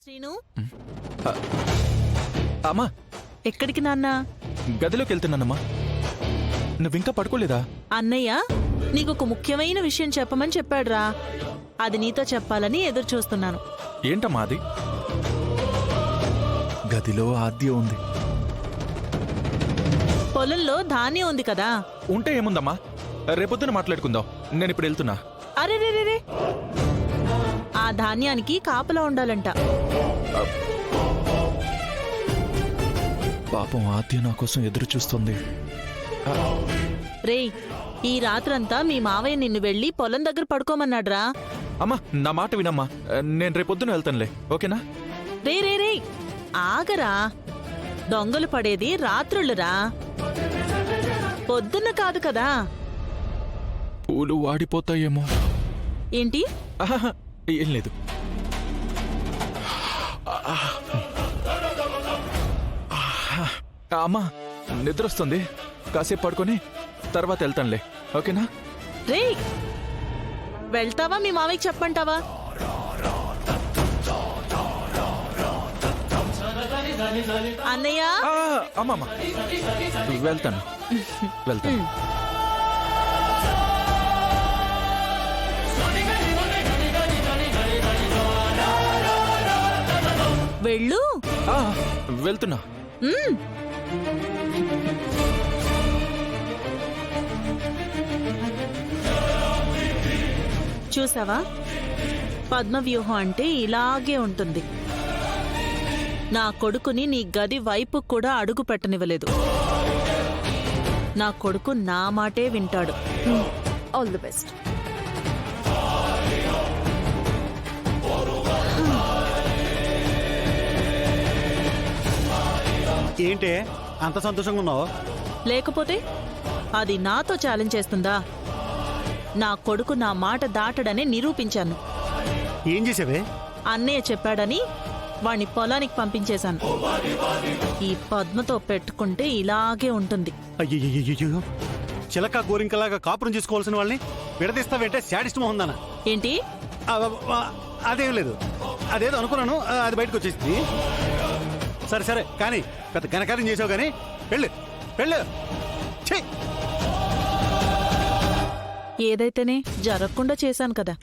శ్రీను, అమ్మా ఎక్కడికి నాన్న? గదిలోకి వెళ్తున్నానమ్మా. నువ్వింకా పడుకోలేదా? అన్నయ్య నీకొక ముఖ్యమైన విషయం చెప్పమని చెప్పాడురా. అది నీతో చెప్పాలని ఎదురు చూస్తున్నాను. ఏంటమ్మా అది? గదిలో ఆద్య ఉంది. పొలంలో ధాన్యం ఉంది కదా. ఉంటే ఏముందమ్మా, రేపొద్దున మాట్లాడుకుందాం. నేను ఇప్పుడు వెళ్తున్నా. అరే రే రే రే, ఆ ధాన్యానికి కాపలా ఉండాలంట. పాపం ఆద్య నా కోసం ఎదురు చూస్తుంది. రేయ్, ఈ రాత్రంతా మీ మావయ్య నిన్ను వెళ్ళి పొలం దగ్గర పడుకోమన్నాడ్రా. అమ్మా నా మాట వినమ్మా, నేను రేపొద్దున వెళ్తానులే, ఓకేనా? రే రే రే, ఆగరా. దొంగలు పడేది రాత్రులురా, పొద్దున్న కాదు కదా. పూలు వాడిపోతాయేమో. ఏంటి? ఆహాహా, ఏం లేదు. అమ్మా నిద్రొస్తుంది, కాసేపు పడుకొని తర్వాత వెళ్తానులే, ఓకేనా? రేయ్, వెళ్తావా మీ మావయ్యకి చెప్పంటావా? అన్నయ్య, అమ్మమ్మ వెళ్తాను వెళ్తాను. వెళ్ళు. వెళ్తున్నా. చూసావా, పద్మవ్యూహం అంటే ఇలాగే ఉంటుంది. నా కొడుకుని నీ గది వైపు కూడా అడుగు పెట్టనివ్వలేదు. నా కొడుకు నా మాటే వింటాడు. All the best. ఏంటే అంత సంతోషంగా ఉన్నావు? లేకపోతే అది నాతో ఛాలెంజ్ చేస్తుందా? నా కొడుకు నా మాట దాటడని నిరూపించాను. ఏం చేసావే? అన్నయ్య చెప్పాడని వాణ్ణి పొలానికి పంపించేశాను. ఈ పద్మతో పెట్టుకుంటే ఇలాగే ఉంటుంది. అయ్యో, చిలక గోరింకలాగా కాపురం చేసుకోవాల్సిన వాళ్ళని విడదీస్తావేంటే? శాడిస్ట్ మొహందానా? ఏంటి? అదేం లేదు, అదేదో అనుకున్నాను, అది బయటకు వచ్చేసింది. సరే సరే కానీ పెద్ద ఘనకార్యం చేసావు కానీ వెళ్ళు వెళ్ళు. ఏదైతేనే జరగకుండా చేశాను కదా.